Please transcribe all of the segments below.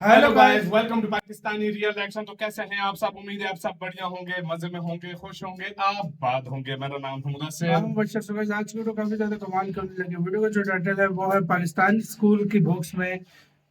Hello guys, welcome to Pakistani real action. तो कैसे हैं आप सब? उम्मीद है आप सब बढ़िया होंगे, मजे में होंगे, खुश होंगे, आबाद होंगे। मेरा नाम है मुदस्सिर। बशर सुबह आज की वीडियो काफी ज्यादा कमाल करने लगे। वीडियो का जो टाइटल है वो है पाकिस्तानी स्कूल की बुक्स में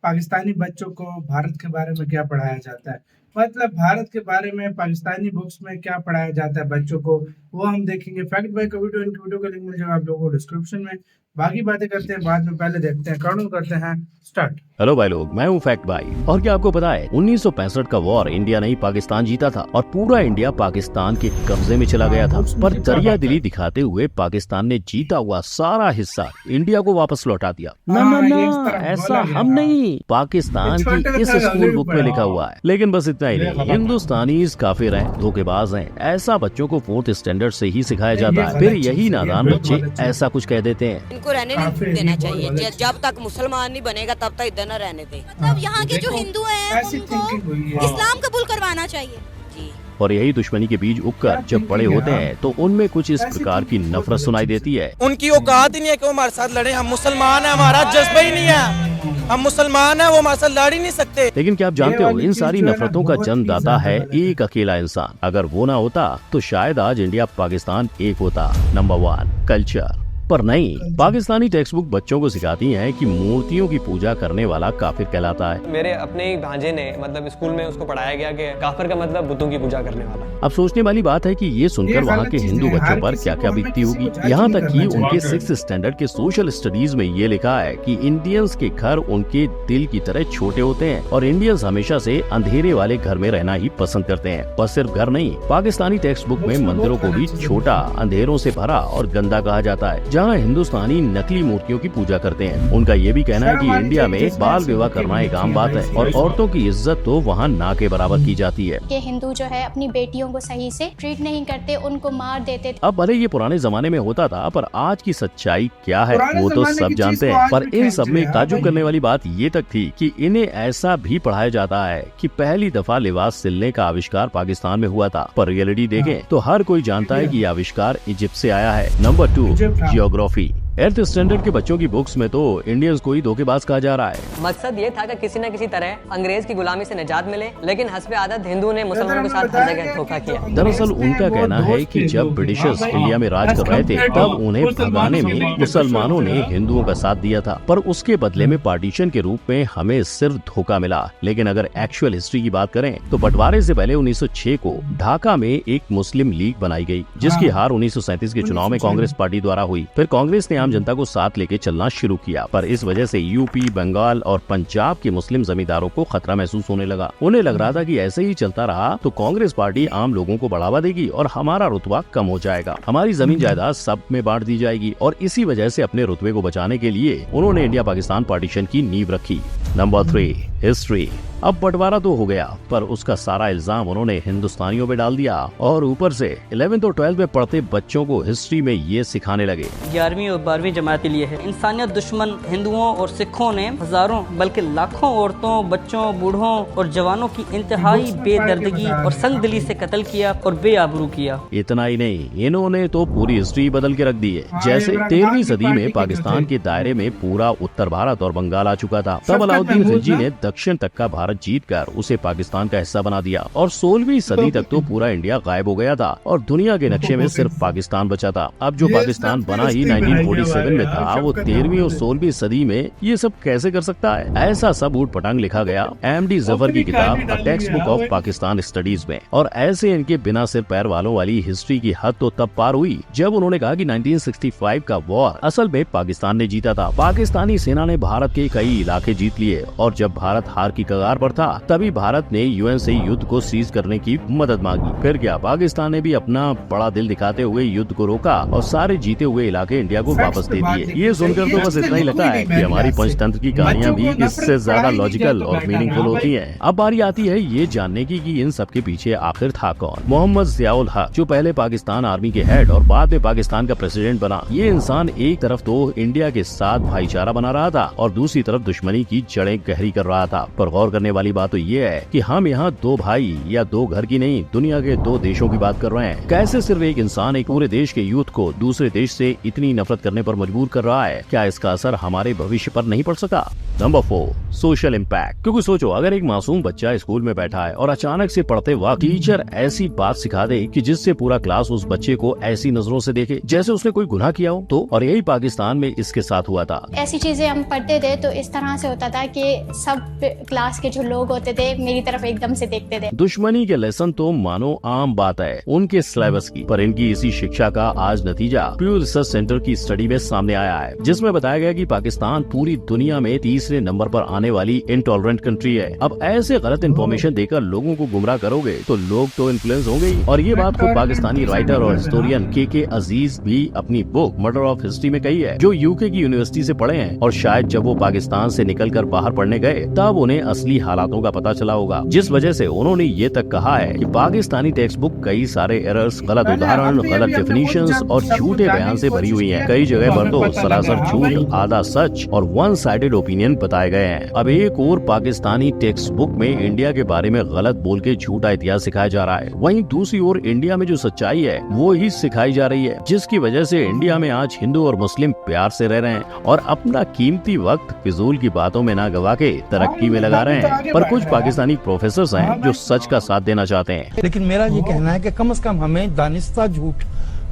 पाकिस्तानी बच्चों को भारत के बारे में क्या पढ़ाया जाता है। मतलब भारत के बारे में पाकिस्तानी बुक्स में क्या पढ़ाया जाता है बच्चों को, वो हम देखेंगे। फैक्ट बाय का वीडियो, इनकी वीडियो का लिंक मिल जाएगा आप लोगों को डिस्क्रिप्शन में। बाकी बातें करते हैं बाद में, पहले देखते हैं काउंट करते हैं स्टार्ट। हेलो भाई लोग, मैं हूँ फैक्ट भाई। और क्या आपको पता है 1965 का वॉर इंडिया नहीं पाकिस्तान जीता था और पूरा इंडिया पाकिस्तान के कब्जे में चला गया था। पर दरिया दिली दिखाते हुए पाकिस्तान ने जीता हुआ सारा हिस्सा इंडिया को वापस लौटा दिया। ना ऐसा हम नहीं, पाकिस्तान की इस स्कूल बुक में लिखा हुआ है। लेकिन बस इतना ही नहीं, हिंदुस्तानी काफिर हैं, धोखेबाज हैं। ऐसा बच्चों को 4th स्टैंडर्ड से ही सिखाया जाता है। फिर यही नादान बच्चे ऐसा कुछ कह देते हैं। इनको रहने नहीं देना चाहिए, जब तक मुसलमान नहीं बनेगा तब तक इधर न रहने दे। मतलब यहाँ के जो हिंदू हैं उनको इस्लाम कबूल करवाना चाहिए जी। और यही दुश्मनी के बीज उगकर जब बड़े होते हैं तो उनमें कुछ इस प्रकार की नफरत सुनाई देती है। उनकी औकात ही नहीं है कि वो हमारे साथ लड़े। हम मुसलमान हैं, हमारा जज्बा ही नहीं है। हम मुसलमान हैं, वो हमारे साथ लड़ ही नहीं सकते। लेकिन क्या आप जानते हो, इन सारी नफरतों का जन्मदाता है एक अकेला इंसान। अगर वो ना होता तो शायद आज इंडिया पाकिस्तान एक होता। Number 1, culture. पर नहीं, पाकिस्तानी टेक्स्ट बुक बच्चों को सिखाती हैं कि मूर्तियों की पूजा करने वाला काफिर कहलाता है। मेरे अपने ही भांजे ने मतलब स्कूल में उसको पढ़ाया गया कि काफिर का मतलब बुतों की पूजा करने वाला। अब सोचने वाली बात है कि ये सुनकर वहाँ के हिंदू बच्चों पर क्या क्या बीतती होगी। यहाँ तक कि उनके 6th स्टैंडर्ड के सोशल स्टडीज में ये लिखा है कि इंडियंस के घर उनके दिल की तरह छोटे होते हैं और इंडियंस हमेशा से अंधेरे वाले घर में रहना ही पसंद करते हैं। बस सिर्फ घर नहीं, पाकिस्तानी टेक्स्ट बुक में मंदिरों को भी छोटा, अंधेरों से भरा और गंदा कहा जाता है, जहाँ हिंदुस्तानी नकली मूर्तियों की पूजा करते हैं। उनका ये भी कहना है कि इंडिया में बाल विवाह करना एक आम बात है और औरतों की इज्जत तो वहाँ ना के बराबर की जाती है। ये हिंदू जो है अपनी बेटियों को सही से ट्रीट नहीं करते, उनको मार देते। अब भले ये पुराने जमाने में होता था, पर आज की सच्चाई क्या है वो तो सब जानते हैं। पर इन सब में ताज्जुब करने वाली बात ये तक थी कि इन्हें ऐसा भी पढ़ाया जाता है कि पहली दफा लिबास सिलने का आविष्कार पाकिस्तान में हुआ था। पर रियलिटी देखें तो हर कोई जानता है कि ये आविष्कार इजिप्ट से आया है। Number 2, geography. 8th स्टैंडर्ड के बच्चों की बुक्स में तो इंडियंस को ही धोखेबाज कहा जा रहा है। मकसद ये था कि किसी न किसी तरह अंग्रेज की गुलामी से निजात मिले, लेकिन हस्बे आदत हिंदू ने मुसलमानों के साथ हर जगह धोखा किया। दरअसल उनका कहना है कि जब ब्रिटिशर्स इंडिया में राज कर रहे थे तब उन्हें भगाने में मुसलमानों ने हिंदुओं का साथ दिया था, पर उसके बदले में पार्टीशन के रूप में हमें सिर्फ धोखा मिला। लेकिन अगर एक्चुअल हिस्ट्री की बात करें तो बंटवारे से पहले 1906 को ढाका में एक मुस्लिम लीग बनाई गई, जिसकी हार 1937 के चुनाव में कांग्रेस पार्टी द्वारा हुई। फिर कांग्रेस ने आम जनता को साथ के चलना शुरू किया, पर इस वजह से यूपी, बंगाल और पंजाब के मुस्लिम जमींदारों को खतरा महसूस होने लगा। उन्हें लग रहा था कि ऐसे ही चलता रहा तो कांग्रेस पार्टी आम लोगों को बढ़ावा देगी और हमारा रुतबा कम हो जाएगा, हमारी जमीन जायदाद सब में बांट दी जाएगी। और इसी वजह से अपने रुतबे को बचाने के लिए उन्होंने इंडिया पाकिस्तान पार्टीशन की नींव रखी। Number 3, history. अब बंटवारा तो हो गया, पर उसका सारा इल्जाम उन्होंने हिंदुस्तानियों पे डाल दिया और ऊपर से 11th और 12th में पढ़ते बच्चों को हिस्ट्री में ये सिखाने लगे। 11वीं और 12वीं जमात के लिए है। इंसानियत दुश्मन हिंदुओं और सिखों ने हजारों बल्कि लाखों औरतों, बच्चों, बूढ़ों और जवानों की इंतहाई बेदर्दगी और संगदिली से कत्ल किया और बेआबरू किया। इतना ही नहीं, इन्होंने तो पूरी हिस्ट्री बदल के रख दी है। जैसे 13वीं सदी में पाकिस्तान के दायरे में पूरा उत्तर भारत और बंगाल आ चुका था, तब अलाउद्दीन खिलजी ने दक्षिण तक का भारत जीतकर उसे पाकिस्तान का हिस्सा बना दिया और 16वीं सदी तक तो पूरा इंडिया गायब हो गया था और दुनिया के नक्शे में सिर्फ पाकिस्तान बचा था। अब जो पाकिस्तान बना ही 1947 में था, वो 13वीं और 16वीं सदी में ये सब कैसे कर सकता है? ऐसा सब ऊट पटांग लिखा गया MD जफर की किताब a text book of Pakistan studies में। और ऐसे इनके बिना सिर पैर वालों वाली हिस्ट्री की हद तो तब पार हुई जब उन्होंने कहा कि 1965 का वॉर असल में पाकिस्तान ने जीता था। पाकिस्तानी सेना ने भारत के कई इलाके जीत लिए और जब भारत हार की कगार पर था तभी भारत ने UN से युद्ध को सीज करने की मदद मांगी। फिर क्या, पाकिस्तान ने भी अपना बड़ा दिल दिखाते हुए युद्ध को रोका और सारे जीते हुए इलाके इंडिया को वापस दे दिए। ये सुनकर तो बस इतना ही लगता है कि हमारी पंचतंत्र की कहानियाँ भी इससे ज्यादा लॉजिकल और मीनिंगफुल होती हैं। अब बारी आती है ये जानने की कि इन सब के पीछे आखिर था कौन। मोहम्मद जियाउल हक, जो पहले पाकिस्तान आर्मी के हेड और बाद में पाकिस्तान का प्रेसिडेंट बना, ये इंसान एक तरफ तो इंडिया के साथ भाईचारा बना रहा था और दूसरी तरफ दुश्मनी की जड़ें गहरी कर रहा था। पर गौर करने वाली बात तो ये है कि हम यहाँ 2 भाई या 2 घर की नहीं, दुनिया के 2 देशों की बात कर रहे हैं। कैसे सिर्फ एक इंसान एक पूरे देश के यूथ को दूसरे देश से इतनी नफरत करने पर मजबूर कर रहा है? क्या इसका असर हमारे भविष्य पर नहीं पड़ सका? Number 4, social impact. क्योंकि सोचो, अगर एक मासूम बच्चा स्कूल में बैठा है और अचानक से पढ़ते वक्त टीचर ऐसी बात सिखा दे कि जिससे पूरा क्लास उस बच्चे को ऐसी नजरों से देखे जैसे उसने कोई गुनाह किया हो, तो और यही पाकिस्तान में इसके साथ हुआ था। ऐसी चीजें हम पढ़ते थे तो इस तरह से होता था कि सब क्लास के जो लोग होते थे मेरी तरफ एकदम से देखते थे। दुश्मनी के लेसन तो मानो आम बात है उनके सिलेबस की, पर इनकी इसी शिक्षा का आज नतीजा प्यू रिसर्च सेंटर की स्टडी में सामने आया है, जिसमें बताया गया कि पाकिस्तान पूरी दुनिया में तीसरे नंबर पर आने वाली इंटॉलरेंट कंट्री है। अब ऐसे गलत इन्फॉर्मेशन देकर लोगों को गुमराह करोगे तो लोग तो इन्फ्लुएंस होंगे ही। और ये बात खुद पाकिस्तानी राइटर और हिस्टोरियन के अजीज भी अपनी बुक मर्डर ऑफ हिस्ट्री में कही है, जो यूके की यूनिवर्सिटी से पढ़े हैं। और शायद जब वो पाकिस्तान से निकलकर बाहर पढ़ने गए तब उन्हें असली हालातों का पता चला होगा, जिस वजह से उन्होंने ये तक कहा है कि पाकिस्तानी टेक्स्ट बुक कई सारे एरर्स, गलत उदाहरण, गलत डेफिनेशंस और झूठे बयान से भरी हुई है। कई जगह पर तो सरासर झूठ, आधा सच और वन साइडेड ओपिनियन बताए गए हैं। अब एक और पाकिस्तानी टेक्स्ट बुक में इंडिया के बारे में गलत बोल के झूठा इतिहास सिखाया जा रहा है। वहीं दूसरी ओर इंडिया में जो सच्चाई है वो ही सिखाई जा रही है, जिसकी वजह से इंडिया में आज हिंदू और मुस्लिम प्यार से रह रहे हैं और अपना कीमती वक्त फिजूल की बातों में ना गवा के तरक्की में लगा रहे हैं। पर कुछ पाकिस्तानी प्रोफेसर हैं जो सच का साथ देना चाहते हैं। लेकिन मेरा ये कहना है कि कम से कम हमें दानिस्ता झूठ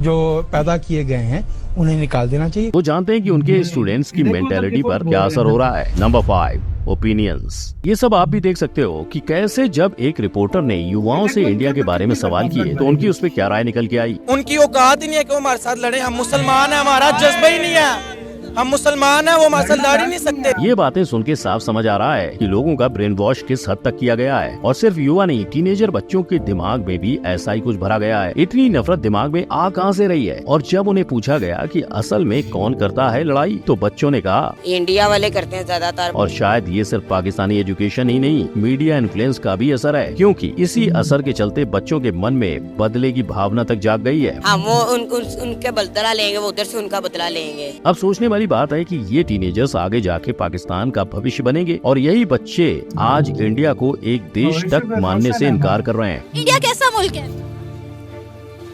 जो पैदा किए गए हैं उन्हें निकाल देना चाहिए। वो जानते हैं कि उनके स्टूडेंट्स की मेंटेलिटी पर क्या असर हो रहा है। Number 5, opinions. ये सब आप भी देख सकते हो कि कैसे जब एक रिपोर्टर ने युवाओं से इंडिया के बारे में सवाल किए तो उनकी उस पर क्या राय निकल के आई। उनकी औकात ही नहीं है कि वो हमारे साथ लड़े। हम मुसलमान हैं, हमारा जज्बा ही नहीं है। हम मुसलमान हैं, वो हमारे साथ लड़ ही नहीं सकते। ये बातें सुन के साफ समझ आ रहा है कि लोगों का ब्रेन वॉश किस हद तक किया गया है। और सिर्फ युवा नहीं, टीनेजर बच्चों के दिमाग में भी ऐसा ही कुछ भरा गया है। इतनी नफरत दिमाग में आ कहां से रही है। और जब उन्हें पूछा गया कि असल में कौन करता है लड़ाई, तो बच्चों ने कहा इंडिया वाले करते हैं ज्यादातर। और शायद ये सिर्फ पाकिस्तानी एजुकेशन ही नहीं, मीडिया इन्फ्लुएंस का भी असर है, क्योंकि इसी असर के चलते बच्चों के मन में बदले की भावना तक जाग गई है। हाँ, वो उनके बदला लेंगे, वो उधर से उनका बदला लेंगे। अब सोचने वाली बात है कि ये टीनेजर्स आगे जाके पाकिस्तान का भविष्य बनेंगे और यही बच्चे आज इंडिया को एक देश तक मानने से इनकार कर रहे हैं। इंडिया कैसा मुल्क है?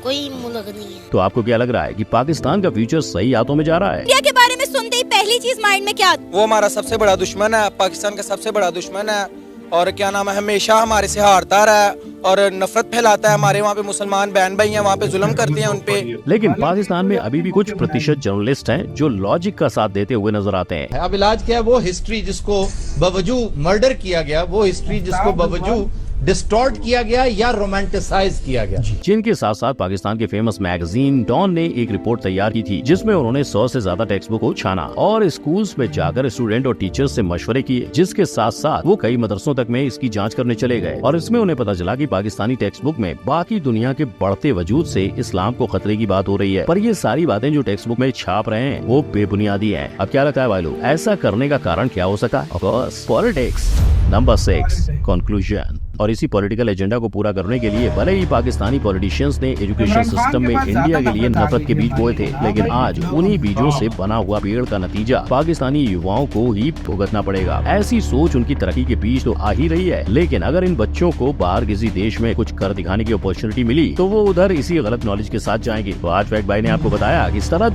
कोई मुल्क नहीं है। तो आपको क्या लग रहा है कि पाकिस्तान का फ्यूचर सही हाथों में जा रहा है? इंडिया के बारे में सुनते ही पहली चीज माइंड में क्या? वो हमारा सबसे बड़ा दुश्मन है, पाकिस्तान का सबसे बड़ा दुश्मन है। और क्या नाम है, हमेशा हमारे से हारता रहा है और नफरत फैलाता है। हमारे वहाँ पे मुसलमान बहन भाई हैं, वहाँ पे जुल्म करते हैं उनपे। लेकिन पाकिस्तान में अभी भी कुछ प्रतिशत जर्नलिस्ट हैं जो लॉजिक का साथ देते हुए नजर आते हैं। अब इलाज क्या है? वो हिस्ट्री जिसको बवजूद मर्डर किया गया, वो हिस्ट्री जिसको बवजूद डिस्टॉर्ट किया गया या रोमांटिसाइज किया गया। जिनके साथ साथ पाकिस्तान के फेमस मैगजीन डॉन ने एक रिपोर्ट तैयार की थी, जिसमें उन्होंने 100 से ज्यादा टेक्स्ट बुक को छाना और स्कूल्स में जाकर स्टूडेंट और टीचर्स से मशवरे किए, जिसके साथ साथ वो कई मदरसों तक में इसकी जांच करने चले गए। और इसमें उन्हें पता चला कि पाकिस्तानी टेक्स्ट बुक में बाकी दुनिया के बढ़ते वजूद से इस्लाम को खतरे की बात हो रही है। पर ये सारी बातें जो टेक्स्ट बुक में छाप रहे हैं वो बेबुनियादी है। अब क्या लगता है भाई लोग, ऐसा करने का कारण क्या हो सकता है? Of course politics. Number 6, conclusion. और इसी पॉलिटिकल एजेंडा को पूरा करने के लिए भले ही पाकिस्तानी पॉलिटिशियंस ने एजुकेशन सिस्टम में इंडिया के लिए नफरत के बीज बोए थे, लेकिन आज उन्हीं बीजों से बना हुआ पेड़ का नतीजा पाकिस्तानी युवाओं को ही भुगतना पड़ेगा। ऐसी सोच उनकी तरक्की के बीच तो आ ही रही है, लेकिन अगर इन बच्चों को बाहर किसी देश में कुछ कर दिखाने की अपॉर्चुनिटी मिली तो वो उधर इसी गलत नॉलेज के साथ जाएंगे। तो आज फैक्ट भाई ने आपको बताया किस तरह।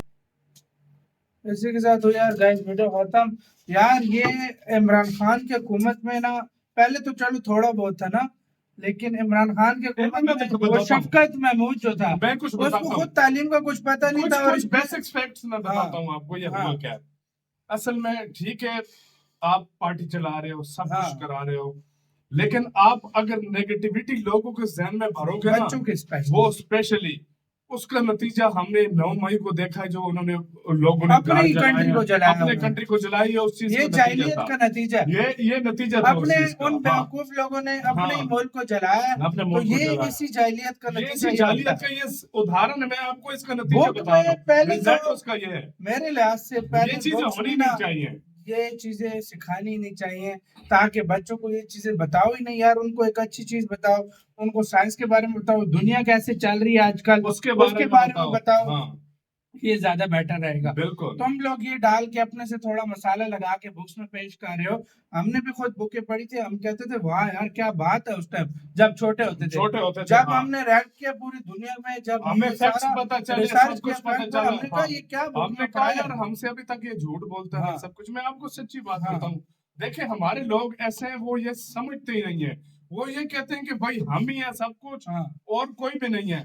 इसी के साथ हो यार गाइस वीडियो खत्म। यार ये इमरान खान की हुकूमत में ना, पहले तो चलो थोड़ा बहुत था ना, लेकिन इमरान खान के हुकूमत में वो शफकत महमूद जो था, उसको खुद तालीम का कुछ पता नहीं था। कुछ बेसिक फैक्ट्स मैं बताता हूँ आपको। ये हुआ क्या, असल में ठीक है आप पार्टी चला रहे हो, सब कुछ करा रहे हो, लेकिन आप अगर नेगेटिविटी लोगों के जहन में भरोगे ना, बच्चों के वो स्पेशली, उसका नतीजा हमने 9 मई को देखा है, जो उन्होंने लोगों ने अपनी कंट्री को जलाया, अपने कंट्री को जलाई है। उस चीज ये जाहिलियत का नतीजा, ये नतीजा अपने उन बेवकूफ लोगों ने अपने मुल्क को जलाया। तो ये इसी जाहिलियत का नतीजा, जाहिलियत का ये उदाहरण है। मैं आपको इसका नतीजा बता रहा हूं। पहले तो उसका ये है, मेरे लिहाज से पहले ये चीजें होनी नहीं चाहिए, ये चीजें सिखानी नहीं चाहिए, ताकि बच्चों को ये चीजें बताओ ही नहीं यार। उनको एक अच्छी चीज बताओ, उनको साइंस के बारे में बताओ, दुनिया कैसे चल रही है आजकल उसके बारे में बताओ। हाँ। ये ज्यादा बेटर रहेगा। बिल्कुल। तुम लोग ये डाल के अपने से थोड़ा मसाला लगा के बुक्स में पेश कर रहे हो। हमने भी खुद बुकें पढ़ी थी, हम कहते थे वाह यार क्या बात है। उस टाइम जब छोटे होते थे, जब हमने रैप किया पूरी दुनिया में, जब हमें फैक्ट्स पता चले, सब कुछ पता चला, हमने कहा ये क्या हमने कहा यार हमसे अभी तक ये झूठ बोलता है सब कुछ। मैं आपको सच्ची बात करता हूँ, देखिए हमारे लोग ऐसे हैं, वो ये समझते ही नहीं है। वो ये कहते हैं कि भाई हम ही हैं सब कुछ, और कोई भी नहीं है।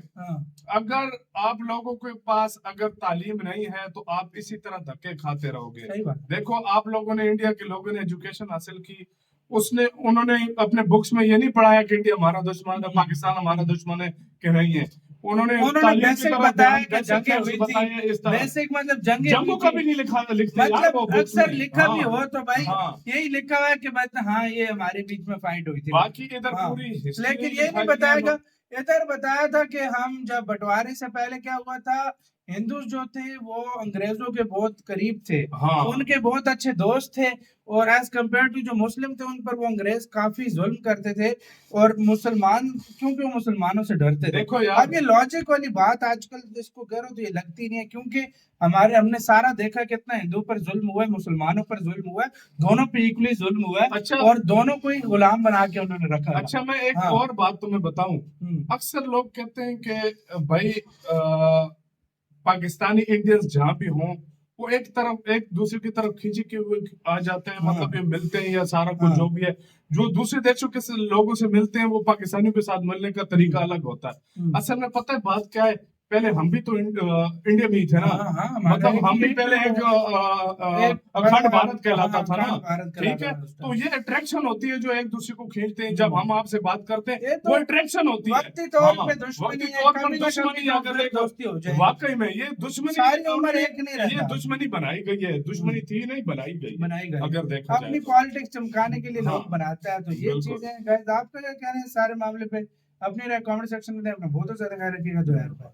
अगर आप लोगों के पास अगर तालीम नहीं है तो आप इसी तरह धक्के खाते रहोगे। सही बात। देखो आप लोगों ने, इंडिया के लोगों ने एजुकेशन हासिल की, उन्होंने अपने बुक्स में ये नहीं पढ़ाया कि इंडिया हमारा दुश्मन है, पाकिस्तान हमारा दुश्मन है, कि नहीं है। उन्होंने बेसिक बताया कि जंगें हुई थी, बेसिक मतलब जंगें जम्मू का भी नहीं लिखा, मतलब अक्सर लिखा भी हो तो भाई यही लिखा हुआ है कि मतलब हाँ ये हमारे बीच में फाइट हुई थी, बाकी इधर पूरी लेकिन ये नहीं बताएगा। इधर बताया था कि हम जब बंटवारे से पहले क्या हुआ था, हिंदू जो थे वो अंग्रेजों के बहुत करीब थे, उनके बहुत अच्छे दोस्त थे, और एज कम्पेयर टू जो मुस्लिम थे उन पर वो अंग्रेज काफी जुल्म करते थे, और मुसलमान क्योंकि वो मुसलमानों से डरते थे। देखो यार, अब ये लॉजिक वाली बात आजकल इसको करो तो ये लगती नहीं है, क्योंकि हमने सारा देखा कितना हिंदू पर जुल्म हुआ है, मुसलमानों पर जुल्म हुआ है, दोनों पे इक्वली जुल्म हुआ है। अच्छा, और दोनों को ही गुलाम बना के उन्होंने रखा। अच्छा मैं एक और बात तुम्हें बताऊं, अक्सर लोग कहते हैं कि भाई पाकिस्तानी इंडियंस जहाँ भी हों वो एक दूसरे की तरफ खींचे के हुए आ जाते हैं, मतलब ये मिलते हैं या सारा कुछ जो भी है, जो दूसरे देशों के लोगों से मिलते हैं वो पाकिस्तानियों के साथ मिलने का तरीका अलग होता है। असल में पता है बात क्या है, पहले हम भी तो इंडिया में ही थे ना, मतलब हम भी पहले एक अखंड भारत कहलाता था ना, ठीक है। तो ये अट्रैक्शन होती है जो एक दूसरे को खींचते हैं, जब हम आपसे बात करते हैं वो अट्रैक्शन होती है। वक्ती तौर पर दुश्मनी अगर वाकई में ये दुश्मनी ये दुश्मनी बनाई गई है, दुश्मनी थी नहीं बनाई गई अगर देखा अपनी पॉलिटिक्स चमकाने के लिए लोग बनाता है। तो ये चीजें आपका क्या कहना है सारे मामले पे, अपनी राय कमेंट सेक्शन में अपना बहुत ज्यादा ख्याल रखिएगा। 2000 रुपए।